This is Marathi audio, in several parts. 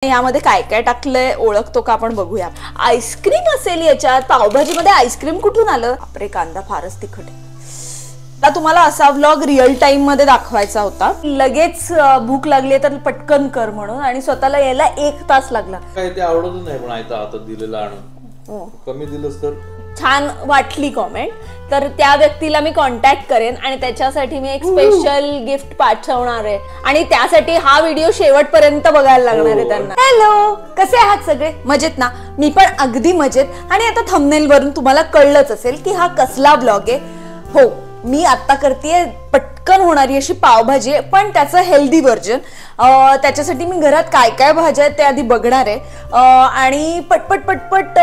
यामध्ये काय काय टाकलंय ओळखतो का आपण बघूया। आईस्क्रीम असेल याच्यात, पावभाजीमध्ये आईस्क्रीम कुठून आलं? बापरे, कांदा फारच तिखट आहे। आता तुम्हाला असा व्लॉग रिअल टाइम मध्ये दाखवायचा होता, लगेच भूक लागली तर पटकन कर म्हणून, आणि स्वतःला यायला 1 तास लागला। काय ते आवडत नाही, पण आता दिलेलं आणून कमी दिलंस तर छान वाटली कमेंट, तर त्या व्यक्तीला मी कॉन्टॅक्ट करेन आणि त्याच्यासाठी मी एक स्पेशल गिफ्ट पाठवणार आहे, आणि त्यासाठी हा व्हिडिओ शेवटपर्यंत बघायला लागणार आहे त्यांना। हॅलो, कसे आहात सगळे? मजेत ना? मी पण अगदी मजेत। आणि आता थंबनेल वरून तुम्हाला कळलंच असेल की हा कसला ब्लॉग आहे। हो, मी आता करतेय पटकन होणारी अशी पावभाजी, पण त्याचं हेल्दी व्हर्जन। त्याच्यासाठी मी घरात काय काय भाज्या आहेत ते आधी बघणार आहे, आणि पटपट पटपट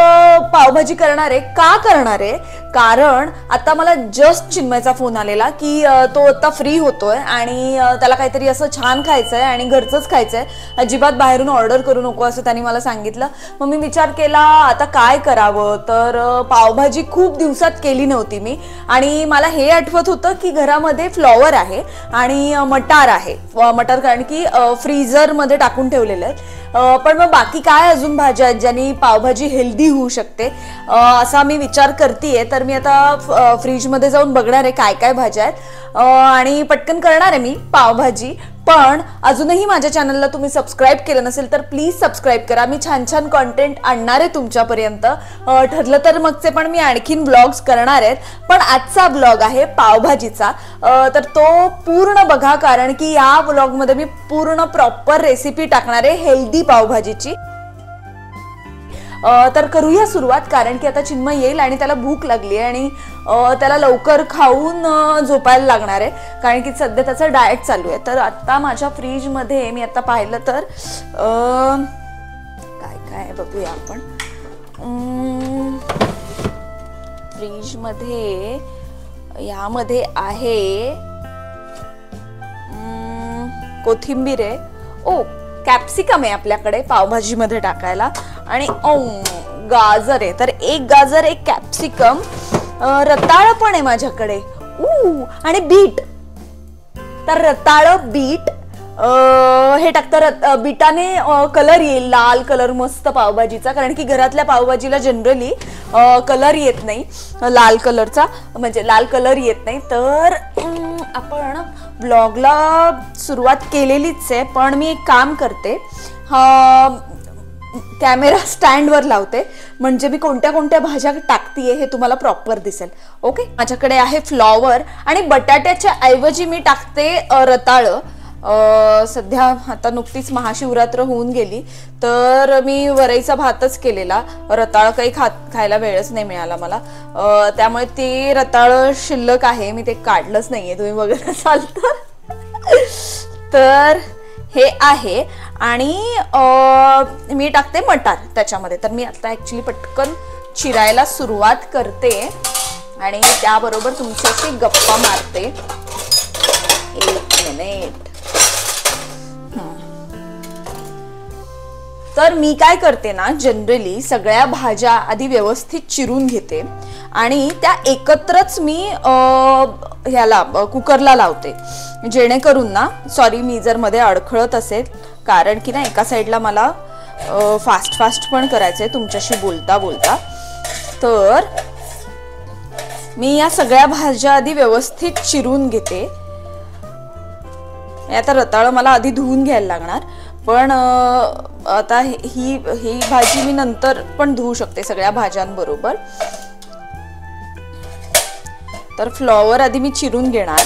पावभाजी करणार आहे। का करणार आहे? कारण आता मला जस्ट चिन्मयचा फोन आलेला की तो आता फ्री होतोय आणि त्याला काहीतरी असं छान खायचंय आणि घरचंच खायचंय, अजिबात बाहेरून ऑर्डर करू नको असं त्यांनी मला सांगितलं। मग मी विचार केला आता काय करावं, तर पावभाजी खूप दिवसात केली नव्हती मी, आणि मला हे आठवत होतं की घरामध्ये फ्लॉवर आहे आणि मटार आहे, मटार कारण की फ्रीजर मध्ये टाकून ठेवलेले आहेत, पण मग बाकी काय अजून भाज्या आहेत ज्यानी पावभाजी हेल्दी होऊ शकते असा मी विचार करतेय। तर मी आता फ्रीज मध्ये जाऊन बघणार आहे काय काय भाज्या आहेत, आणि पटकन करणार आहे मी पावभाजी। पण अजूनही माझ्या चॅनलला तुम्ही सबस्क्राईब केलं नसेल तर प्लीज सबस्क्राईब करा, मी छान छान कंटेंट आणणार आहे तुमच्यापर्यंत। ठरलं तर मगचे पण मी आणखीन ब्लॉग्स करणार आहेत, पण आजचा ब्लॉग आहे पावभाजीचा, तर तो पूर्ण बघा, कारण की या ब्लॉगमध्ये मी पूर्ण प्रॉपर रेसिपी टाकणार आहे हेल्दी पावभाजीची। तर करूया सुरुवात, कारण की आता चिन्मय येईल आणि त्याला भूक लागली आहे आणि त्याला लवकर खाऊन झोपायला लागणार आहे, कारण की सध्या त्याचं डाएट चालू आहे। तर आता माझ्या फ्रीज मध्ये मी आता पाहिलं तर काय काय बघूया आपण। फ्रीज मध्ये यामध्ये आहे कोथिंबीर आहे, ओ कॅप्सिकम आहे आपल्याकडे पावभाजी मध्ये टाकायला, आणि गाजर आहे, तर 1 गाजर 1 कॅप्सिकम, रताळ पण आहे माझ्याकडे, आणि बीट। तर रताळ बीट हे टाकतं, बीटाने कलर येईल, लाल कलर मस्त पावभाजीचा, कारण की घरातल्या पावभाजीला जनरली कलर येत नाही लाल कलरचा, म्हणजे लाल कलर येत नाही। तर आपण ब्लॉगला सुरुवात केलेलीच आहे, पण मी एक काम करते, कॅमेरा स्टँडवर लावते, म्हणजे मी कोणत्या कोणत्या भाज्या टाकतीये हे तुम्हाला प्रॉपर दिसेल। ओके, माझ्याकडे आहे फ्लॉवर, आणि बटाट्याच्या ऐवजी मी टाकते रताळ। सध्या आता नुकतीच महाशिवरात्र होऊन गेली, तर मी वरईचा भातच केलेला, रताळ काही खायला वेळच नाही मिळाला मला, त्यामुळे ते रताळ शिल्लक आहे, मी ते काढलंच नाहीये, तुम्ही बघत असाल तर हे आहे। आणि मी टाकते मटार त्याच्यामध्ये, तर मी आता ऍक्च्युली पटकन चिरायला सुरुवात करते आणि त्याबरोबर तुमच्याशी गप्पा मारते। 1 मिनिट। तर मी काय करते ना, जनरली सगळ्या भाज्या आधी व्यवस्थित चिरून घेते आणि त्या एकत्रच मी ह्याला कुकरला लावते, जेणेकरून ना, सॉरी मी जर मध्ये अडखळत असेल, कारण की ना एका साईडला मला फास्ट पण करायचंय तुमच्याशी बोलता बोलता। तर मी या सगळ्या भाज्या आधी व्यवस्थित चिरून घेते। आता रताळ मला आधी धुवून घ्यायला लागणार, पण आता ही भाजी मी नंतर पण धुवू शकते सगळ्या भाज्यांबरोबर। तर फ्लॉवर आधी मी चिरून घेणार,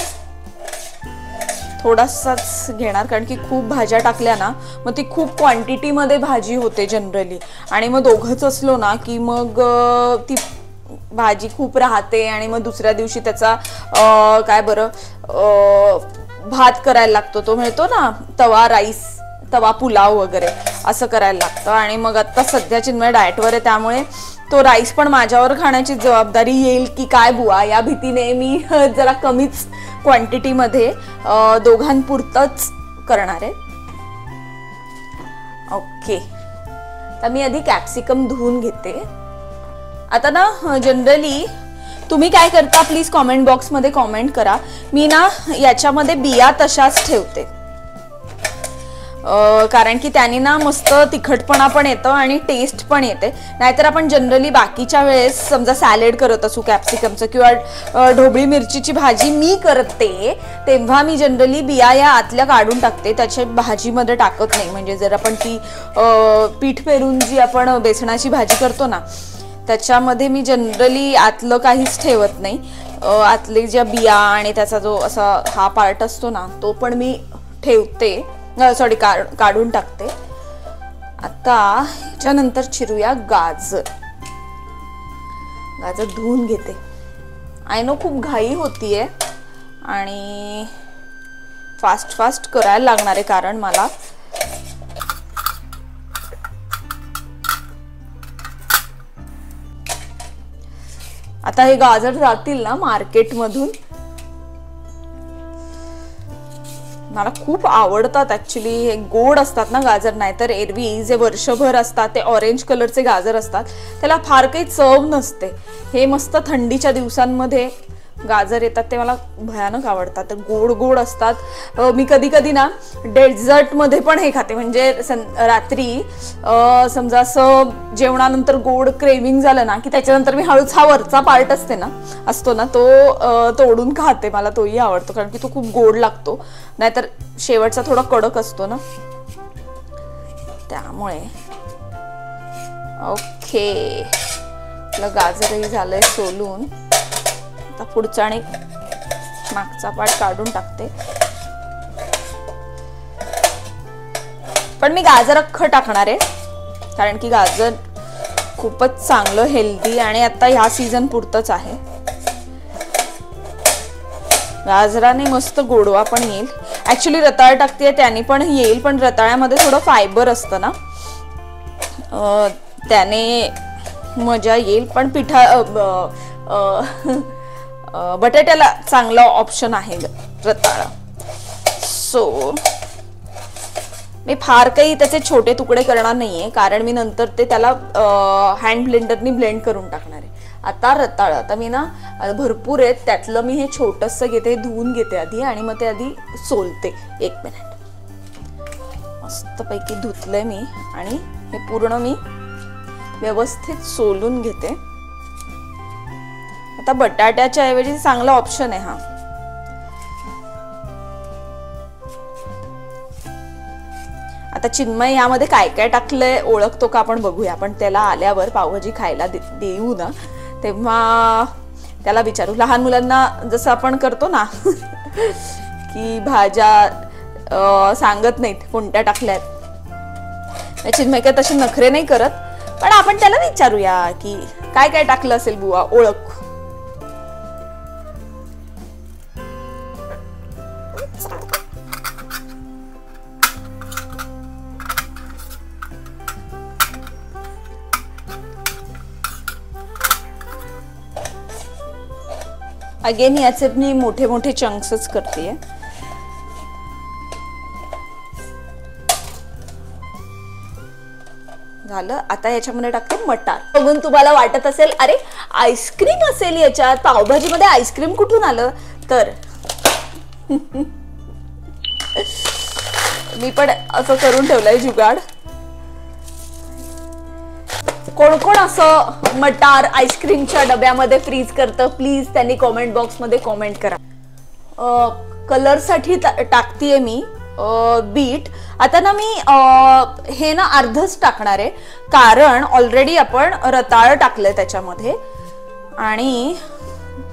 थोडासाच घेणार, कारण की खूप भाज्या टाकल्या ना मग ती खूप क्वांटिटी मध्ये भाजी होते जनरली, आणि मग दोघंच असलो ना की मग ती भाजी खूप राहते, आणि मग दुसऱ्या दिवशी त्याचा काय बरं भात करायला लागतो, तो मिळतो ना तवा राईस, तवा पुलाव वगैरे असं करायला लागतं। आणि मग आता सध्या चिन्मय डाएटवर आहे, त्यामुळे तो राईस पण माझ्यावर खाण्याची जबाबदारी येईल की काय बुवा, या भीतीने मी जरा कमीच क्वांटिटी मध्ये दोघांपुरतच करणार आहे। ओके, तर मी आधी कॅप्सिकम धुवून घेते। आता ना जनरली तुम्ही काय करता प्लीज कमेंट बॉक्स मध्ये कमेंट करा, मी ना याच्यामध्ये बिया तशाच ठेवते, कारण की त्याने ना मस्त तिखटपणा पण येतं आणि टेस्ट पण येते. नाहीतर आपण जनरली बाकीच्या वेळेस समजा सॅलेड करत असू कॅप्सिकमचं किंवा ढोबळी मिरचीची भाजी मी करते तेव्हा मी जनरली बिया या आतल्या काढून टाकते, त्याच्या भाजीमध्ये टाकत नाही. म्हणजे जर आपण ती पीठ पेरून जी आपण बेसनाची भाजी करतो ना त्याच्यामध्ये मी जनरली आतलं काहीच ठेवत नाही. आतले ज्या बिया आणि त्याचा जो असा हा पार्ट असतो ना तो पण मी ठेवते, सॉरी काढून टाकते. आता ह्याच्यानंतर चिरूया गाजर. गाजर धुवून घेते. आय नो खूप घाई होतीये आणि फास्ट करायला लागणार आहे कारण मला आता हे गाजर जातील ना मार्केटमधून. मला खूप आवडतात ऍक्च्युली, हे गोड असतात ना गाजर. नाहीतर एरवी जे वर्षभर असतात ते ऑरेंज कलरचे गाजर असतात त्याला फार काही चव नसते. हे मस्त थंडीच्या दिवसांमध्ये गाजर येतात ते मला भयानक आवडतात. तर गोड गोड असतात. मी कधी कधी ना डेझर्ट मध्ये पण हे खाते. म्हणजे रात्री समजा असं जेवणानंतर गोड क्रेविंग झालं ना की त्याच्यानंतर मी हळूच हा वरचा पार्ट असतो ना तो तोडून खाते. मला तोही आवडतो कारण की तो खूप गोड लागतो. नाहीतर शेवटचा थोडा कडक असतो ना त्यामुळे. ओके, आपलं गाजरही झालंय सोलून. आता पुढचा आणि मागचा पार्ट काढून टाकते. पण मी गाजर अख्खं टाकणार आहे कारण की गाजर खूपच चांगलं हेल्दी आणि आता ह्या सीझन पुरतच आहे. गाजराने मस्त गोडवा पण येईल. ऍक्च्युली रताळ टाकते त्याने पण येईल, पण रताळ्यामध्ये थोडं फायबर असतं ना त्याने मजा येईल. पण बटाट्याला चांगला ऑप्शन आहे रताळा. सो मी फार काही त्याचे छोटे तुकडे करणार नाहीये कारण मी नंतर ते त्याला हँड ब्लेंडरनी ब्लेंड करून टाकणार आहे. आता रताळ आता मी ना भरपूर आहेत त्यातलं मी हे छोटंसं घेते, धुवून घेते आधी आणि मग ते आधी सोलते. 1 मिनिट. मस्तपैकी धुतलंय मी आणि हे पूर्ण मी व्यवस्थित सोलून घेते. आता बटाट्याच्या ऐवजी चांगला ऑप्शन आहे हा. आता चिन्मय यामध्ये काय काय टाकलंय ओळखतो का आपण बघूया. आपण त्याला आल्यावर पावभाजी खायला देऊ ना तेव्हा त्याला विचारू. लहान मुलांना जसं आपण करतो ना की भाज्या सांगत नाहीत कोणत्या टाकल्यात. चिन्मय काय तसे नखरे नाही करत, पण आपण त्याला विचारूया की काय काय टाकलं असेल बुवा, ओळख. अगेन याचे मी मोठे मोठे चंक्सच करते. झालं. आता याच्यामध्ये टाकते मटार. बघून तुम्हाला वाटत असेल अरे आईस्क्रीम असेल याच्यात, पावभाजीमध्ये आईस्क्रीम कुठून आलं, तर मी पण असं करून ठेवलंय जुगाड. कोण कोण असं मटार आईस्क्रीमच्या डब्यामध्ये फ्रीज करतं प्लीज त्यांनी कॉमेंट बॉक्स मध्ये कॉमेंट करा. कलर साठी टाकतीये मी बीट. आता ना मी हे ना अर्धच टाकणार आहे कारण ऑलरेडी आपण रताळ टाकलंय त्याच्यामध्ये आणि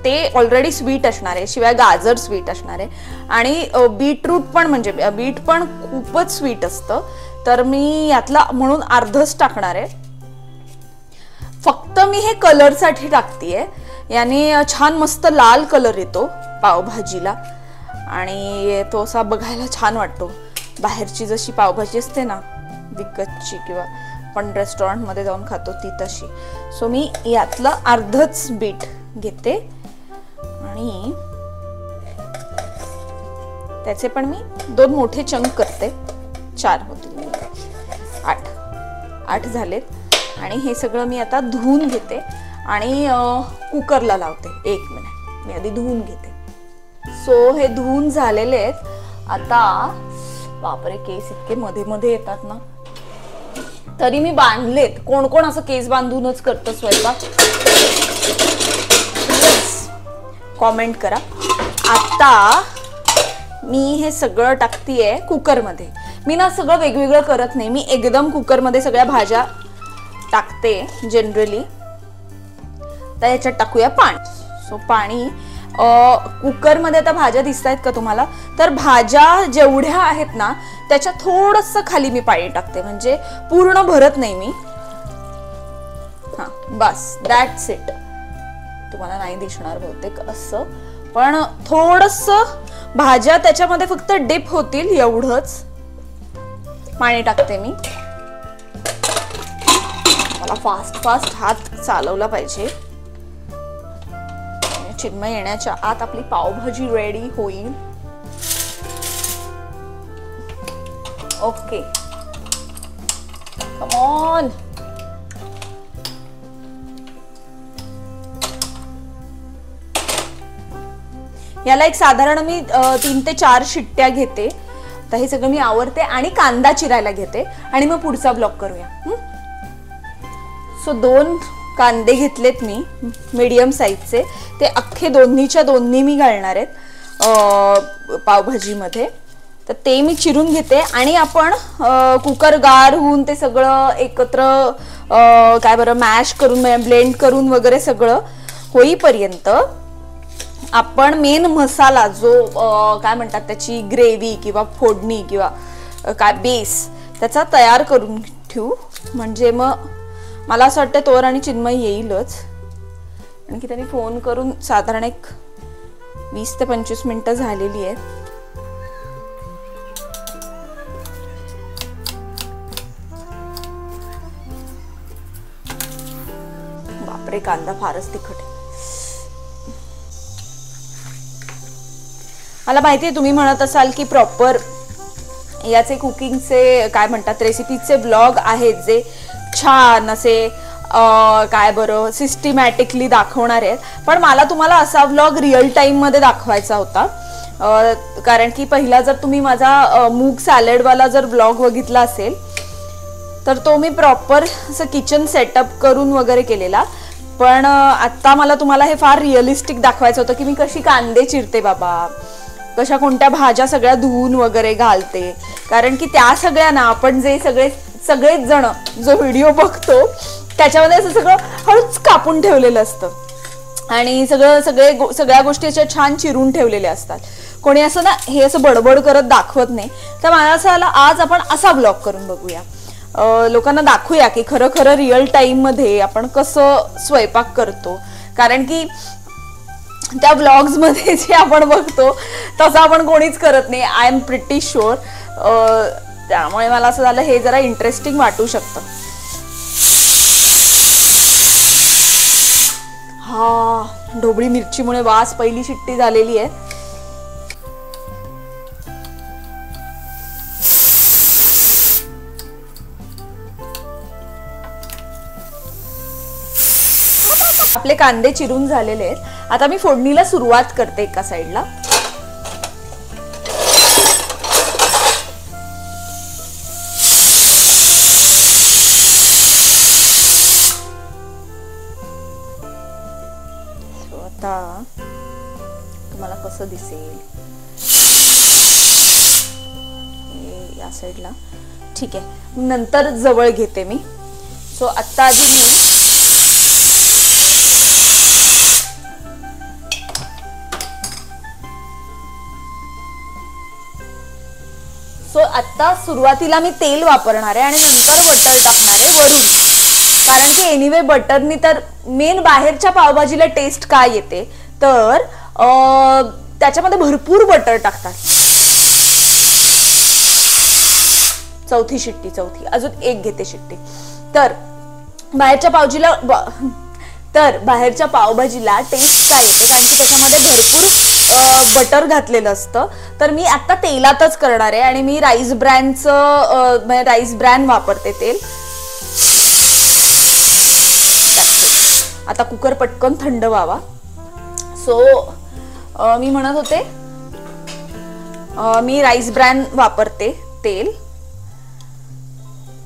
ते ऑलरेडी स्वीट असणार आहे. शिवाय गाजर स्वीट असणार आहे आणि बीटरूट पण म्हणजे बीट पण खूपच स्वीट असतं. तर मी यातला म्हणून अर्धच टाकणार आहे. फक्त मी हे कलर साठी टाकतीये. याने छान मस्त लाल कलर येतो पावभाजीला आणि तो असा बघायला छान वाटतो. बाहेरची जशी पावभाजी असते ना विकतची किंवा आपण रेस्टॉरंट मध्ये जाऊन खातो ती तशी. सो मी यातलं अर्धच बीट घेते आणि त्याचे पण मी 2 मोठे चंक करते. 4 होतील, 8 झालेत. आणि हे सगळं मी आता धुवून घेते आणि कुकरला लावते. 1 मिनिट मी आधी धुवून घेते. सो हे धुवून झालेले आहेत. आता बापरे, केस इतके मध्ये मध्ये येतात ना, तरी मी बांधलेत. कोण कोण असं केस बांधूनच करतं स्वयंपाक, कॉमेंट करा. आता मी हे सगळं टाकतीये कुकरमध्ये. मी ना सगळं वेगवेगळं करत नाही, मी एकदम कुकरमध्ये सगळ्या भाज्या टाकते जनरली. तर याच्यात टाकूया पाणी. सो पाणी कुकरमध्ये आता भाज्या दिसत आहेत का तुम्हाला, तर भाज्या जेवढ्या आहेत ना त्याच्या थोडंसं खाली मी पाणी टाकते, म्हणजे पूर्ण भरत नाही मी. हा बस, दॅट्स इट. तुम्हाला नाही दिसणार बहुतेक असं, पण थोडंसं भाज्या त्याच्यामध्ये फक्त डिप होतील एवढंच पाणी टाकते मी. मला फास्ट फास्ट हात चालवला पाहिजे. चिन्मय येण्याच्या आत आपली पावभाजी रेडी होईल. Okay, come on. याला एक साधारण मी 3 ते 4 शिट्ट्या घेते. तर हे सगळं मी आवरते आणि कांदा चिरायला घेते आणि मग पुढचा ब्लॉग करूया. सो 2 कांदे घेतलेत मी मीडियम साईजचे. ते अख्खे दोन्हीच्या दोन्ही मी घालणार आहेत पावभाजीमध्ये. तर ते मी चिरून घेते आणि आपण कुकर गार होऊन ते सगळं एकत्र काय बरं मॅश करून ब्लेंड करून वगैरे सगळं होईपर्यंत आपण मेन मसाला जो काय म्हणतात त्याची ग्रेव्ही किंवा फोडणी किंवा काय बेस त्याचा तयार करून ठेवू. म्हणजे मग मला असं वाटतं तोवर आणि चिन्मय येईलच. आणखी त्यांनी फोन करून साधारण एक 20 ते 25 मिनिटं झालेली आहेत. बापरे, कांदा फारच तिखट आहे. मला माहितीये तुम्ही म्हणत असाल की प्रॉपर याचे कुकिंगचे काय म्हणतात रेसिपीचे ब्लॉग आहेत जे छान असे काय बरं सिस्टमॅटिकली दाखवणार आहेत. पण मला तुम्हाला असा व्लॉग रिअल टाइम मध्ये दाखवायचा होता. कारण की पहिला जर तुम्ही माझा मूग सॅलडवाला जर व्लॉग बघितला असेल तर तो मी प्रॉपर असं किचन सेटअप करून वगैरे केलेला. पण आता मला तुम्हाला हे फार रिअलिस्टिक दाखवायचं होतं की मी कशी कांदे चिरते बाबा, कशा कोणत्या भाज्या सगळ्या धुवून वगैरे घालते. कारण की त्या सगळ्या ना आपण जे सगळेच जण जो व्हिडिओ बघतो त्याच्यामध्ये असं सगळं हळूच कापून ठेवलेलं असतं आणि सगळ्या गोष्टी अशा छान चिरून ठेवलेल्या असतात. कोणी असं ना हे असं बडबड करत दाखवत नाही. तर मला असं आलं आज आपण असा ब्लॉग करून बघूया, लोकांना दाखवूया की खरं खरं रिअल टाइम मध्ये आपण कसं स्वयंपाक करतो. कारण की त्या व्लॉग्स मध्ये जे आपण बघतो तसं आपण कोणीच करत नाही, आय एम प्रिटी शुअर. त्यामुळे मला असं झालं हे जरा इंटरेस्टिंग वाटू शकतं. हा ढोबळी मिरचीमुळे वास पहिली शिट्टी झालेली आहे. आपले कांदे चिरून झालेले आहेत. आता मी फोडणीला सुरुवात करते एका साईडला. आता तुम्हाला कसं दिसेल या साईडला, ठीक आहे. नंतर जवळ घेते मी. सो आता आधी मी आता सुरुवातीला मी तेल वापरणार आहे आणि नंतर बटर टाकणार आहे वरून. कारण की एनिवे बटरनी तर मेन बाहेरच्या पावभाजीला टेस्ट काय येते तर त्याच्यामध्ये भरपूर बटर टाकतात. चौथी शिट्टी, अजून एक घेते शिट्टी. तर बाहेरच्या पावभाजीला टेस्ट काय येते कारण की त्याच्यामध्ये भरपूर बटर घातलेलं असतं. तर मी आता तेलातच करणार आहे आणि मी राईस ब्रँड वापरते तेल. आता कुकर पटकन थंड व्हावा. सो मी म्हणत होते मी राईस ब्रँड वापरते तेल,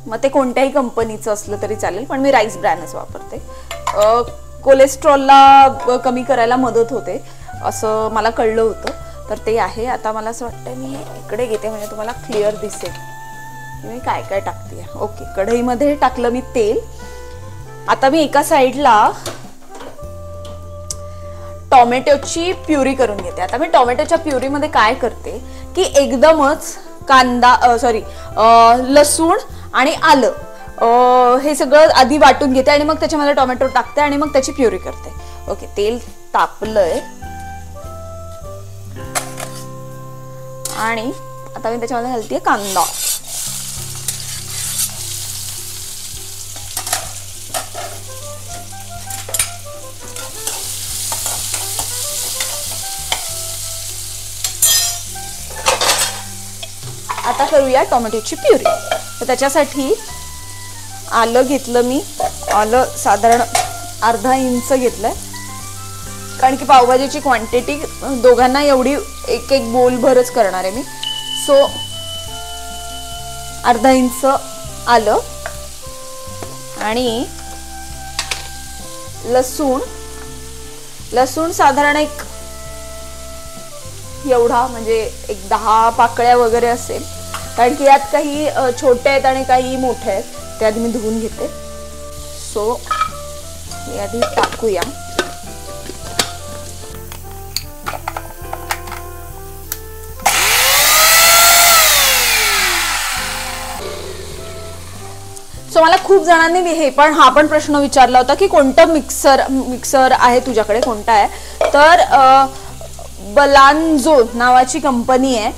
मग ते कोणत्याही कंपनीचं असलं तरी चालेल, पण मी राईस ब्रॅनच वापरते. कोलेस्ट्रॉलला कमी करायला मदत होते असं मला कळलं होतं, तर ते आहे. आता मला असं वाटतं मी इकडे घेते म्हणजे तुम्हाला क्लिअर दिसेल की मी काय काय टाकते. ओके, कढईमध्ये टाकलं मी तेल. आता मी एका साईडला टोमॅटोची प्युरी करून घेते. आता मी टोमॅटोच्या प्युरीमध्ये काय करते की एकदमच लसूण आणि आलं हे सगळं आधी वाटून घेते आणि मग त्याच्यामध्ये टोमॅटो टाकते आणि मग त्याची प्युरी करते. ओके, तेल तापलंय आणि आता मी त्याच्यामध्ये घालतेय कांदा. आता करूया टोमॅटोची प्युरी. तर त्याच्यासाठी आलं घेतलं मी. आलं साधारण अर्धा इंच घेतलंय, कारण की पावभाजीची क्वांटिटी दोघांना एवढी एक एक बोल भरच करणार आहे मी. सो अर्धा इंच आलं आणि लसूण साधारण एक एवढा, म्हणजे एक 10 पाकळ्या वगैरे असेल, कारण की यात काही छोटे आहेत आणि काही मोठे आहेत. ते आधी मी धुवून घेते. सो हे आधी टाकूया. सो मला खूप जणांनी हा पण प्रश्न विचारला होता की कोणतं मिक्सर आहे तुझ्याकडे, कोणता आहे. तर बलांजो नावाची कंपनी आहे,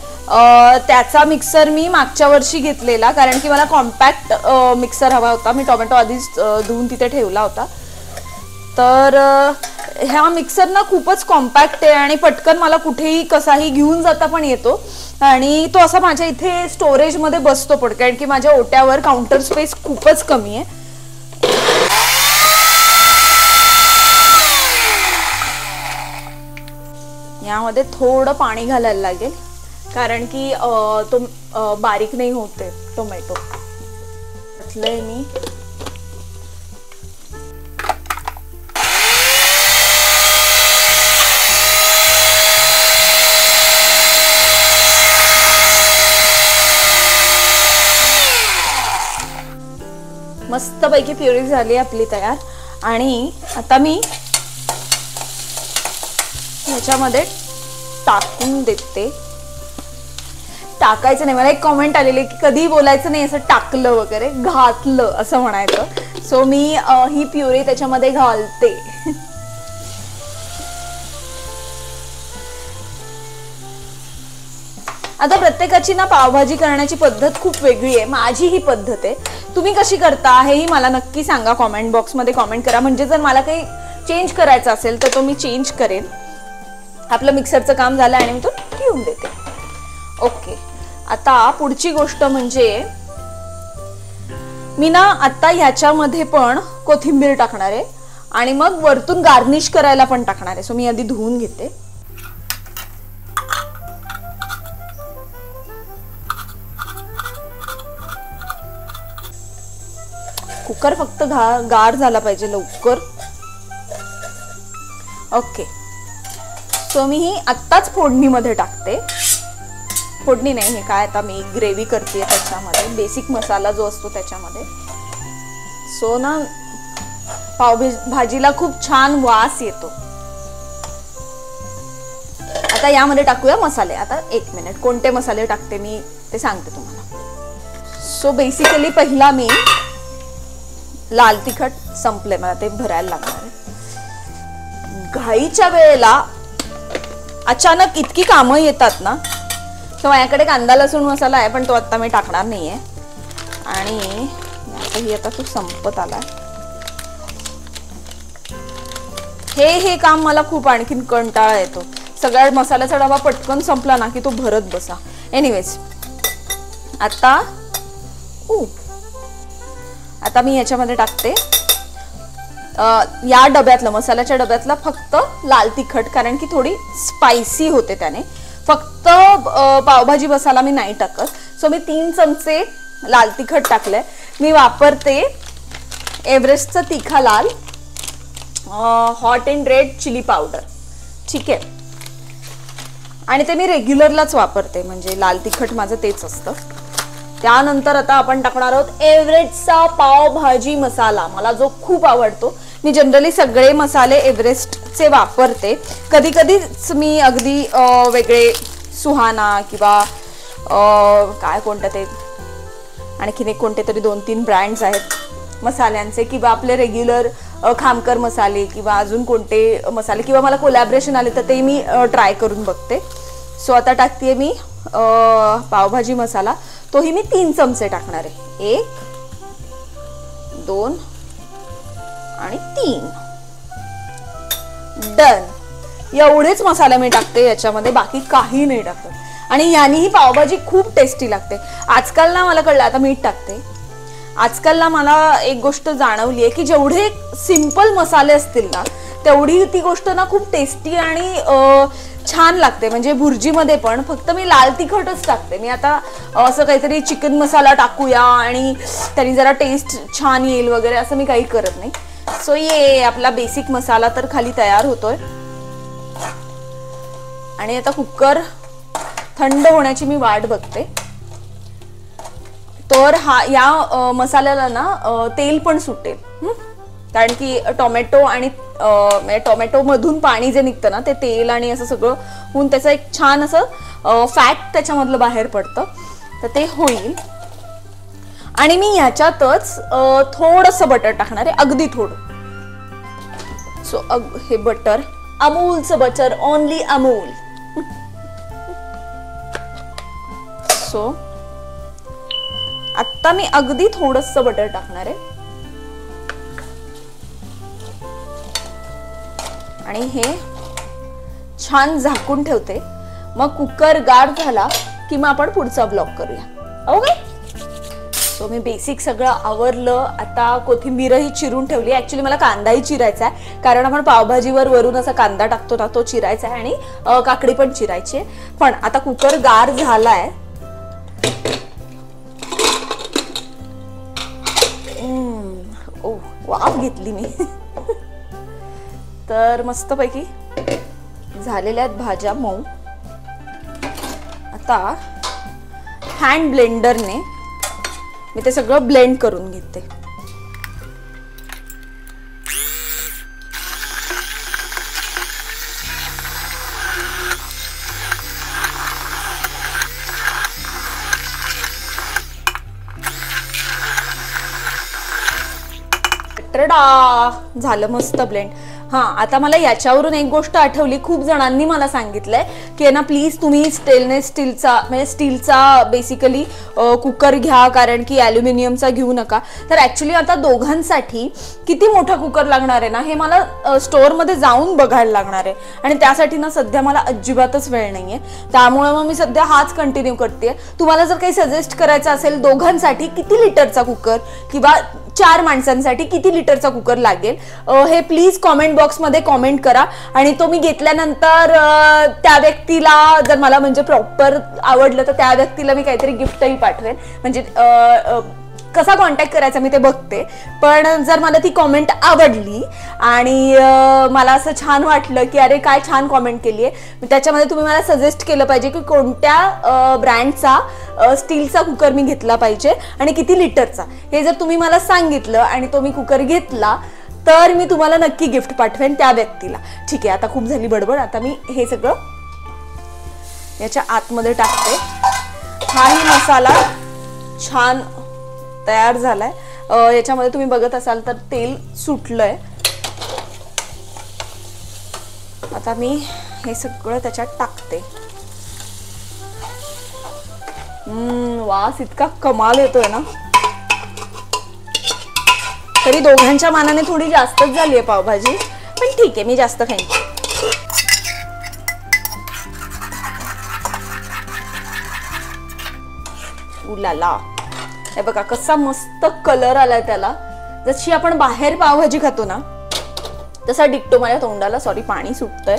त्याचा मिक्सर मी मागच्या वर्षी घेतलेला, कारण की मला कॉम्पॅक्ट मिक्सर हवा होता. मी टोमॅटो आधीच धुवून तिथे ठेवला होता. तर ह्या मिक्सर ना खूपच कॉम्पॅक्ट आहे आणि पटकन मला कुठेही कसाही घेऊन जाता पण येतो आणि तो असा माझ्या इथे स्टोरेज मध्ये बसतो पण, कारण की माझ्या ओट्यावर काउंटर स्पेस खूपच कमी आहे. यामध्ये थोडं पाणी घालायला लागेल, कारण की तो बारीक नाही होते टोमॅटो. घातलंय मी. मस्तपैकी प्युरी झाली आपली तयार. आणि आता मी ह्याच्यामध्ये टाकून देते. टाकायचं नाही, मला एक कॉमेंट आलेली की कधी बोलायचं नाही असं टाकलं वगैरे, घातलं असं म्हणायचं. सो मी ही प्युरी त्याच्यामध्ये घालते. आता प्रत्येकाची ना पावभाजी करण्याची पद्धत खूप वेगळी आहे. माझी ही पद्धत आहे. तुम्ही कशी करता हेही मला नक्की सांगा, कॉमेंट बॉक्समध्ये कॉमेंट करा. म्हणजे जर मला काही चेंज करायचं असेल तर तो मी चेंज करेन. आपलं मिक्सरचं काम झालं आणि मी तो ठेवून देते. ओके, आता पुढची गोष्ट म्हणजे मी ना आता ह्याच्यामध्ये पण कोथिंबीर टाकणार आहे आणि मग वरतून गार्निश करायला पण टाकणार आहे. सो मी आधी धुवून घेते. कुकर फक्त गार झाला पाहिजे लवकर. ओके, सो मी ही आत्ताच फोडणीमध्ये टाकते. फोडणी नाही, हे काय आता मी ग्रेव्ही करते त्याच्यामध्ये, बेसिक मसाला जो असतो त्याच्यामध्ये. सो ना पावभाजीला खूप छान वास येतो. आता यामध्ये टाकूया मसाले. आता 1 मिनिट, कोणते मसाले टाकते मी ते सांगते तुम्हाला. सो बेसिकली पहिला मी लाल तिखट संपले, मला ते भरायला लागणार आहे. घाईच्या वेळेला अचानक इतकी कामं येतात ना. तर माझ्याकडे कांदा लसूण मसाला आहे, पण तो आता मी टाकणार नाहीये. आणि आता तो संपत आलाय. हे काम मला खूप आणखीन कंटाळा येतो. सगळ्या मसाल्याचा डबा पटकन संपला ना की तो भरत बसा. एनिवेज, आता मी याच्यामध्ये टाकते या डब्यातलं, मसाल्याच्या डब्यातला फक्त लाल तिखट, कारण की थोडी स्पायसी होते त्याने. फक्त पावभाजी मसाला मी नाही टाकत. सो सो मी 3 चमचे लाल तिखट टाकलंय. मी वापरते एव्हरेस्टचा तिखा लाल hot and red chilli powder. ठीक आहे, आणि ते मी रेग्युलरलाच वापरते, म्हणजे लाल तिखट माझं तेच असतं. त्यानंतर आता आपण टाकणार आहोत एव्हरेस्टचा पावभाजी मसाला, मला जो खूप आवडतो. मी जनरली सगळे मसाले एव्हरेस्टचे वापरते. कधी कधीच मी अगदी वेगळे सुहाना किंवा काय कोणतं ते आणखीन एक कोणते तरी 2-3 ब्रँड्स आहेत मसाल्यांचे, किंवा आपले रेग्युलर खामकर मसाले किंवा अजून कोणते मसाले, किंवा मला कोलॅबरेशन आले तर ते मी ट्राय करून बघते. सो आता टाकते मी पावभाजी मसाला. तोही मी 3 चमचे टाकणार आहे. 1, 2 आणि 3. डन. एवढेच मसाले मी टाकते याच्यामध्ये, बाकी काही नाही टाकत. आणि याने ही पावभाजी खूप टेस्टी लागते. आजकाल ना मला कळलं, आता मीठ टाकते. आजकाल ना मला एक गोष्ट जाणवली आहे की जेवढे सिंपल मसाले असतील ना तेवढी ती गोष्ट ना खूप टेस्टी आणि छान लागते. म्हणजे भुर्जीमध्ये पण फक्त मी लाल तिखटच टाकते. मी आता असं काहीतरी चिकन मसाला टाकूया आणि त्याने जरा टेस्ट छान येईल वगैरे असं मी काही करत नाही. सो ये आपला बेसिक मसाला तर खाली तयार होतोय. आणि आता कुकर थंड होण्याची मी वाट बघते. तर या मसाल्याला ना तेल पण सुटेल, कारण की टोमॅटो आणि टोमॅटो मधून पाणी जे निघतं ना ते तेल आणि असं सगळं होऊन त्याचं एक छान असं फॅट त्याच्यामधलं बाहेर पडतं, तर ते होईल. आणि मी ह्याच्यातच थोडंसं बटर टाकणार आहे, अगदी थोडं. सो हे बटर अमूलचं बटर, ओनली अमूल. सो आता मी अगदी थोडंसं बटर टाकणार आहे आणि हे छान झाकून ठेवते. मग कुकर गार झाला की मग आपण पुढचा ब्लॉग करूया. ओके. सो मी बेसिक सगळं आवरलं. आता कोथिंबीरही चिरून ठेवली. ऍक्च्युली मला कांदाही चिरायचा आहे, कारण आपण पावभाजीवर वरून असा कांदा टाकतो ना, तो चिरायचा आहे. आणि काकडी पण चिरायची आहे. पण आता कुकर गार झालाय. वाफ घेतली मी. तर मस्तपैकी झालेल्या आहेत भाज्या मऊ. आता हँड ब्लेंडरने मी ते सगळं ब्लेंड करून घेते. झालं मस्त ब्लेंड. हा, आता मला याच्यावरून एक गोष्ट आठवली. खूप जणांनी मला सांगितलंय की ना प्लीज तुम्ही स्टेनलेस स्टीलचा म्हणजे स्टीलचा बेसिकली कुकर घ्या, कारण की ॲल्युमिनियमचा घेऊ नका. तर ॲक्च्युली आता दोघांसाठी किती मोठा कुकर लागणार आहे ना हे मला स्टोअरमध्ये जाऊन बघायला लागणार आहे. आणि त्यासाठी ना सध्या मला अजिबातच वेळ नाही आहे. त्यामुळे मग मी सध्या हाच कंटिन्यू करते. तुम्हाला जर काही सजेस्ट करायचं असेल दोघांसाठी किती लिटरचा कुकर किंवा 4 माणसांसाठी किती लिटरचा कुकर लागेल हे प्लीज कॉमेंट बॉक्समध्ये कॉमेंट करा. आणि तो मी घेतल्यानंतर त्या व्यक्तीला जर मला म्हणजे प्रॉपर आवडलं तर त्या व्यक्तीला मी काहीतरी गिफ्टही पाठवेन. म्हणजे कसा कॉन्टॅक्ट करायचा मी ते बघते. पण जर मला ती कॉमेंट आवडली आणि मला असं छान वाटलं की अरे काय छान कॉमेंट केली आहे, त्याच्यामध्ये तुम्ही मला सजेस्ट केलं पाहिजे की कोणत्या ब्रँडचा स्टीलचा कुकर मी घेतला पाहिजे आणि किती लिटरचा. हे जर तुम्ही मला सांगितलं आणि तो मी कुकर घेतला तर मी तुम्हाला नक्की गिफ्ट पाठवेन त्या व्यक्तीला. ठीक आहे, आता खूप झाली बडबड. आता मी हे सगळं याच्या आतमध्ये टाकते. हाही मसाला छान तयार झालाय. याच्यामध्ये तुम्ही बघत असाल तर तेल सुटलंय. आता मी हे सगळं त्याच्यात टाकते. वास इतका कमाल येतोय ना. तरी दोघांच्या मानाने थोडी जास्तच झाली आहे पावभाजी, पण ठीक आहे, मी जास्त खाईन. उलाला, हे बघा कसा मस्त कलर आलाय त्याला. जशी आपण बाहेर पावभाजी खातो ना तसा डिक्टो. माझ्या तोंडाला सॉरी पाणी सुटतंय,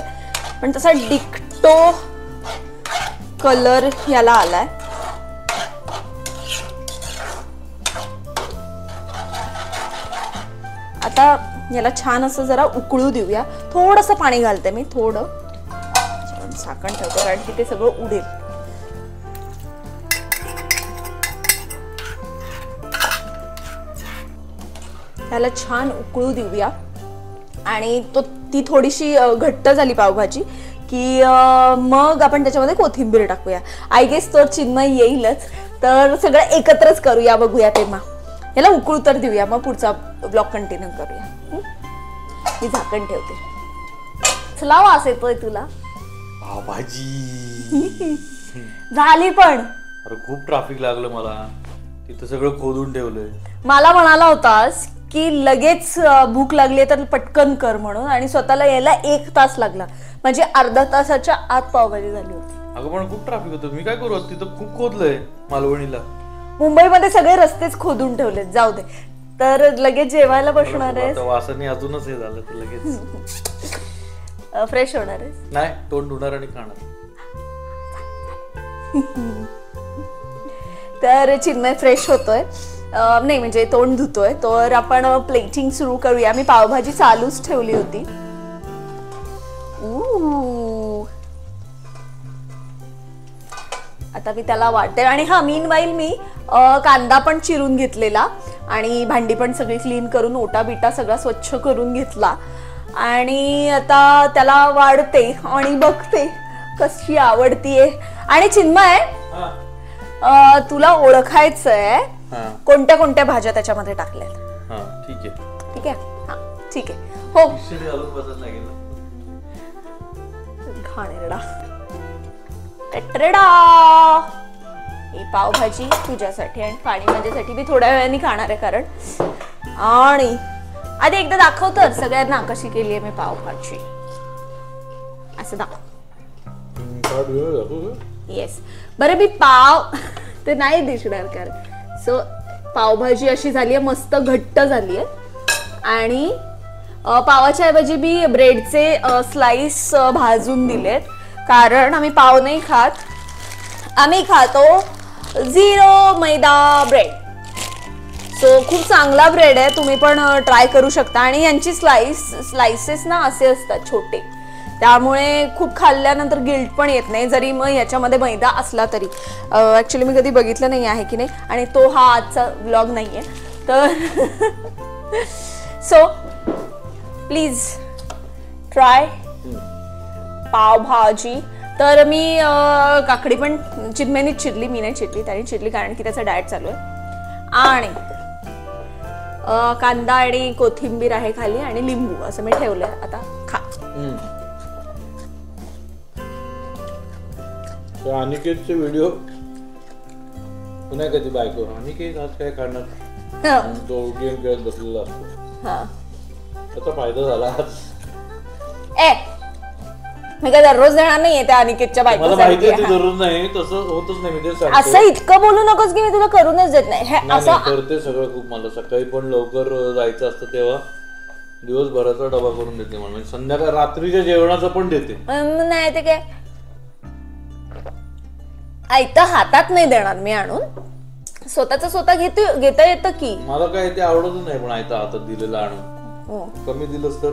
पण तसा डिक्टो कलर याला आलाय. आता याला छान असं जरा उकळू देऊया. थोडंसं पाणी घालते मी, थोडं झाकण ठेवते कारण की ते सगळं उडेल. त्याला छान उकळू देऊया आणि ती थोडीशी घट्ट झाली पावभाजी की मग आपण त्याच्यामध्ये कोथिंबीर टाकूया. आय गेस तो चिन्मय येईलच, तर सगळं एकत्रच करूया, बघूया तेव्हा. याला उकळू तर देऊया, मग पुढचा ब्लॉग कंटिन्यू करूया. मी झाकण ठेवते. चला, वास येतोय तुला? पावभाजी झाली पण. अरे खूप ट्रॅफिक लागलं मला, तिथं सगळं खोदून ठेवलंय. मला म्हणाला होतास की लगेच भूक लागली तर पटकन कर म्हणून, आणि स्वतःला यायला 1 तास लागला, म्हणजे अर्धा तासाच्या आत पावभाजी झाली होती. अगं पण खूप ट्रॅफिक होतं, मी काय करू? तिथं खूप खोदलंय मालवणीला. मुंबईमध्ये सगळे रस्तेच खोदून ठेवलेत. जाऊ दे, तर लगेच जेवायला बसणार आहे. वासाने अजूनच हे झालं तर लगेच फ्रेश होणार आहे. नाही, तोंड धुणार आणि खाणार. तर चिन्मय फ्रेश होतोय, नाही म्हणजे तोंड धुतोय, तर आपण प्लेटिंग सुरू करूया. मी पावभाजी चालूच ठेवली होती. आता मी त्याला वाटते. आणि हा, मीनवाईल मी कांदा पण चिरून घेतलेला आणि भांडी पण सगळी क्लीन करून ओटा बिटा सगळा स्वच्छ करून घेतला, आणि आता त्याला वाढते आणि बघते कशी आवडतीये. आणि चिन्मय, तुला ओळखायचंय कोणत्या कोणत्या भाज्या त्याच्यामध्ये टाकल्यात. ठीक आहे, ठीक आहे, हा ठीक आहे. हो, घाणेरडा ही पावभाजी तुझ्यासाठी आणि पाणी माझ्यासाठी. मी थोड्या वेळाने खाणार आहे कारण. आणि आधी एकदा दाखव तर सगळ्यांना कशी केली आहे मी पावभाजी, असं दाखव. येस, बरं. मी पाव ते नाही दिसणार कारण. सो पावभाजी अशी झाली आहे, मस्त घट्ट झाली आहे. आणि पावाच्या ऐवजी मी ब्रेडचे स्लाइस भाजून दिलेत, कारण आम्ही पाव नाही खात, आम्ही खातो 0 मैदा ब्रेड. सो खूप चांगला ब्रेड आहे, तुम्ही पण ट्राय करू शकता. आणि यांची स्लाइसेस ना असे असतात छोटे, त्यामुळे खूप खाल्ल्यानंतर गिल्ट पण येत नाही, जरी मग याच्यामध्ये मैदा असला तरी. ऍक्च्युली मी कधी बघितलं नाही आहे की नाही, आणि तो हा आजचा व्लॉग नाहीये, तर सो प्लीज ट्राय पावभाजी. तर मी काकडी पण चिन्मयनीच चिरली, मी नाही चिरली, त्याने चिरली कारण की त्याचा डाएट चालू आहे. आणि कांदा आणि कोथिंबीर आहे खाली, आणि लिंबू असं मी ठेवलंय. आता खा. अनिकेतचे व्हिडिओ पुन्हा कधी बायको अनिकेत आज काय करणार, तो गेम खेळत बसलेला असतो, त्याचा फायदा झाला आज. मी काय दररोज देणार नाहीये त्या अनिकेतच्या बायकोसाठी. मला माहिती आहे दररोज नाही, तसं होतच नाही. मी ते सांगतो, असं इतकं बोलू नकोस की मी तुला करूनच देत नाही. असं करते सगळं खूप. मला सकाळी पण लवकर जायचं असतं तेव्हा दिवसभराचा डबा करून देते मला, संध्याकाळ रात्रीच्या जेवणाचं पण देते. नाही ते काय आयतं हातात नाही देणार मी आणून, स्वतःच स्वतः घेता येतं की. मला काय ते आवडतच नाही पण आयतं हातात दिलेलं आणून. कमी दिलंच तर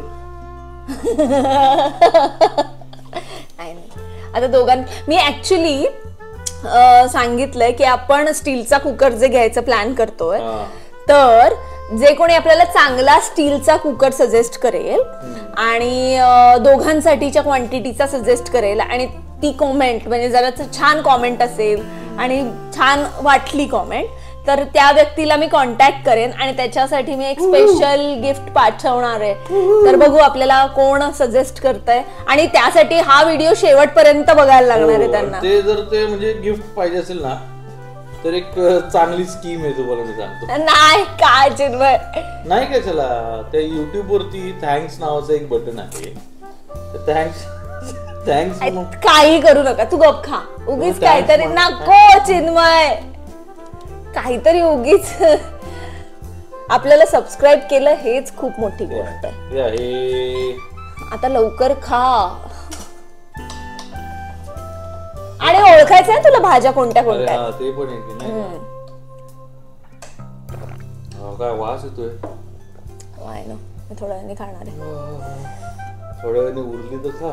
आता मी ऍक्च्युली सांगितलंय की आपण स्टीलचा कुकर जे घ्यायचं प्लॅन करतोय, तर जे कोणी आपल्याला चांगला स्टीलचा कुकर सजेस्ट करेल आणि दोघांसाठीच्या क्वांटिटीचा सजेस्ट करेल, आणि ती कॉमेंट म्हणजे जरा छान कॉमेंट असेल आणि छान वाटली कॉमेंट, तर त्या व्यक्तीला मी कॉन्टॅक्ट करेन आणि त्याच्यासाठी मी एक स्पेशल गिफ्ट पाठवणार आहे. तर बघू आपल्याला कोण सजेस्ट करतंय, आणि त्यासाठी हा व्हिडिओ शेवटपर्यंत बघायला लागणार आहे त्यांना. ते जर ते म्हणजे गिफ्ट पाहिजे असेल ना, तर एक चांगली स्कीम आहे तुम्हाला मी सांगतो. नाही काय चिन्मय, नाही काय, चला त्या युट्यूब वरती थँक्स नावाचं एक बटन आहे. थँक्स काही करू नका, तू गप खा. उगीच काहीतरी नको चिन्मय, काहीतरी उगीच. आपल्याला सबस्क्राईब केलं हेच खूप मोठी गोष्ट आहे. आता लवकर खा. आणि ओळखायचंय तुला भाज्या कोणत्या कोणत्या. ते पण आहे की नाही. काय वास येतोय. आय नो मी थोड्या वेळाने खाणार आहे. थोड्या वेळाने उरली तर खा.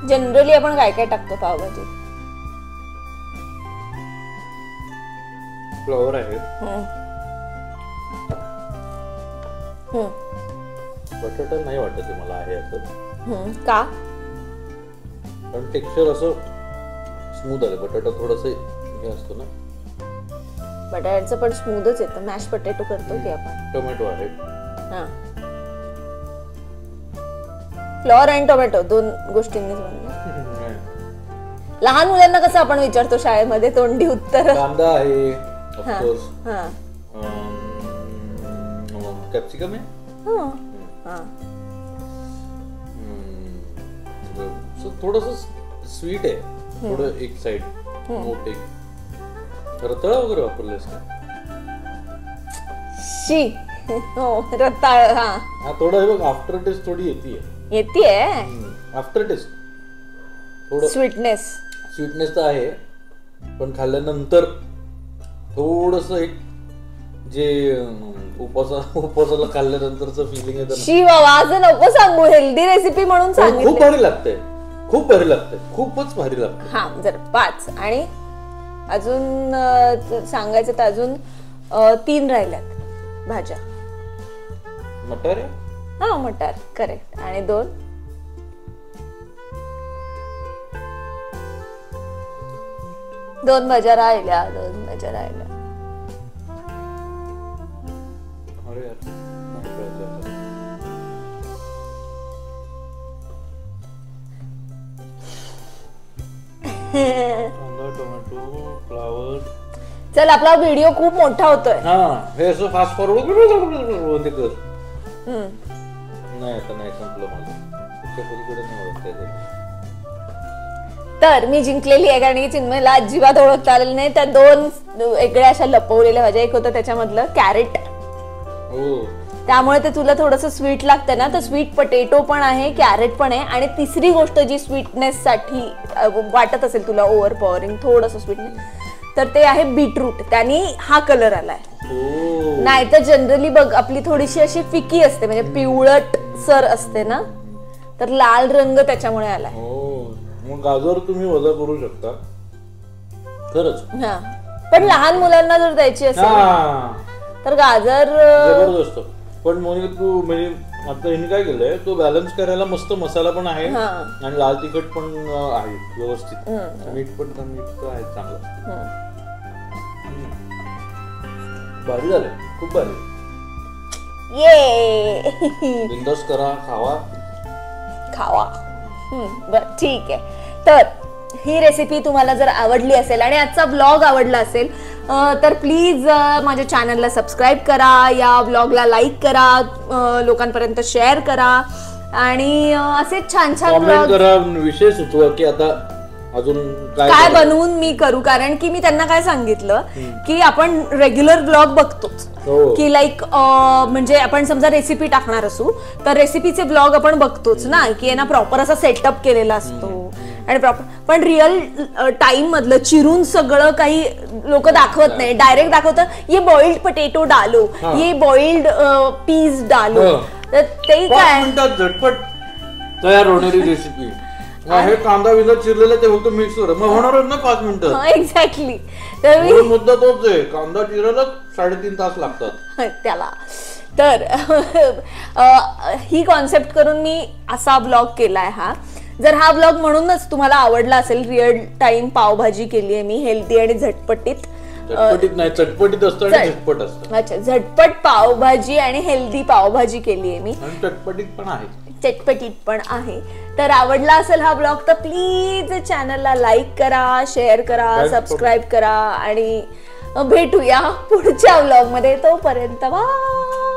जनरली आपण काय काय टाकतो पावभाजीत? फ्लॉवर आहे, बटाटा नाही वाटत आहे मला आहे असं. का? पण टेक्स्चर असं स्मूथ आलं. बटाटा थोडस हे असतो ना. बटाट्याचं पण स्मूथच येतं. मॅश पोटॅटो करतो की आपण. टोमॅटो आहे. फ्लॉवर आणि टोमॅटो दोन गोष्टींनीच बनलं. लहान मुलांना कसं आपण विचारतो शाळेमध्ये तोंडी उत्तर. कांदा आहे, ऑफकोर्स. कॅप्सिकम आहे. थोडस स्वीट आहे, थोडं एक साइड मोठे. रताळा वगैरे वापरलेस का? शी हो रताळ. हा थोडं हे बघ, आफ्टर टेस्ट थोडी येतीये. आफ्टर टेस्ट थोडं स्वीटनेस तर आहे, पण खाल्ल्यानंतर थोडस एक जे उपवासाला खाल्ल्यानंतरचं फिलिंग येतं. शी बाबा असं नको सांगू. हेल्दी रेसिपी म्हणून सांगितलं. खूप भारी लागते, खूप भारी लागते, खूपच भारी लागते. हा जर 5 आणि अजून सांगायचं तर अजून 3 राहिल्यात भाज्या. मटार आहे. हा मटार करेक्ट. आणि 2 भाज्या राहिल्या. अरे यार टोमॅटो फ्लावर. चल आपला व्हिडिओ खूप मोठा होतोय. हे असं फास्ट फॉरवर्ड कर. नाही आता नाही संपलं माझं. तर मी जिंकलेली आहे, कारण की चिन्मयला अजिबात ओळखता आलेलं नाही. त्या 2 वेगळ्या अशा लपवलेल्या भाज्या. एक होतं त्याच्यामधलं कॅरेट, त्यामुळे ते तुला थोडस स्वीट लागतं ना. तर स्वीट पोटॅटो पण आहे, कॅरेट पण आहे. आणि तिसरी गोष्ट जी स्वीटनेस साठी वाटत असेल तुला ओव्हर पॉवरिंग थोडस स्वीटनेस, तर ते आहे बीटरूट. त्यांनी हा कलर आलाय. नाही तर जनरली बघ आपली थोडीशी अशी फिकी असते, म्हणजे पिवळट सर असते ना, तर लाल रंग त्याच्यामुळे आलाय. मग गाजर तुम्ही वजा करू शकता खरंच. पण लहान मुलांना जर द्यायची असेल तर गाजर जबरदस्त. पण म्हणजे तू म्हणजे आता हिने काय केलंय, तो बॅलन्स करायला मस्त मसाला पण आहे आणि लाल तिखट पण आहे व्यवस्थित. मीठ तर आहे चांगलं. भारी झालंय, खूप भारी. ये बिंदास करा, खावा. बर ठीक आहे. तर ही रेसिपी तुम्हाला जर आवडली असेल आणि आजचा ब्लॉग आवडला असेल तर प्लीज माझ्या चॅनलला सबस्क्राईब करा, या ब्लॉगला लाईक करा, लोकांपर्यंत शेअर करा आणि असे छान ब्लॉग करा. विषय सुचवा की आता अजून काय बनवून मी करू. कारण की मी त्यांना काय सांगितलं की आपण रेग्युलर ब्लॉग बघतोच की लाईक म्हणजे आपण समजा रेसिपी टाकणार असू तर रेसिपीचे ब्लॉग आपण बघतोच ना, की ना प्रॉपर असा सेटअप केलेला असतो आणि प्रॉपर. पण रिअल टाइम मधलं चिरून सगळं काही लोक दाखवत नाही. डायरेक्ट दाखवतात ये बॉइल्ड पोटॅटो डालो, ये बॉइल्ड पीस डालो. तर ते काय झटपट तयार होणारी रेसिपी. हे कांदा विंदा चिरलेला ते फक्त मिक्स कर, मग होणारच ना 5 मिनिटं. एक्झॅक्टली. तर मुद्दा तोच आहे, कांदा चिरायला 3.5 तास लागतात त्याला. तर ही कॉन्सेप्ट करून मी असा ब्लॉग केलाय हा. जर हा ब्लॉग म्हणूनच तुम्हाला आवडला असेल, रिअल टाइम पावभाजी केली आहे मी, हेल्दी आणि झटपटीत. नाही चटपटीत असतं आणि झटपट असतं. अच्छा, झटपट पावभाजी आणि हेल्दी पावभाजी केली आहे मी. आणि चटपटीत पण आहे. तर आवडला असेल हा ब्लॉग तर प्लीज चॅनलला लाईक करा, शेअर करा, सबस्क्राईब करा आणि भेटूया पुढच्या ब्लॉग मध्ये. तोपर्यंत बाय.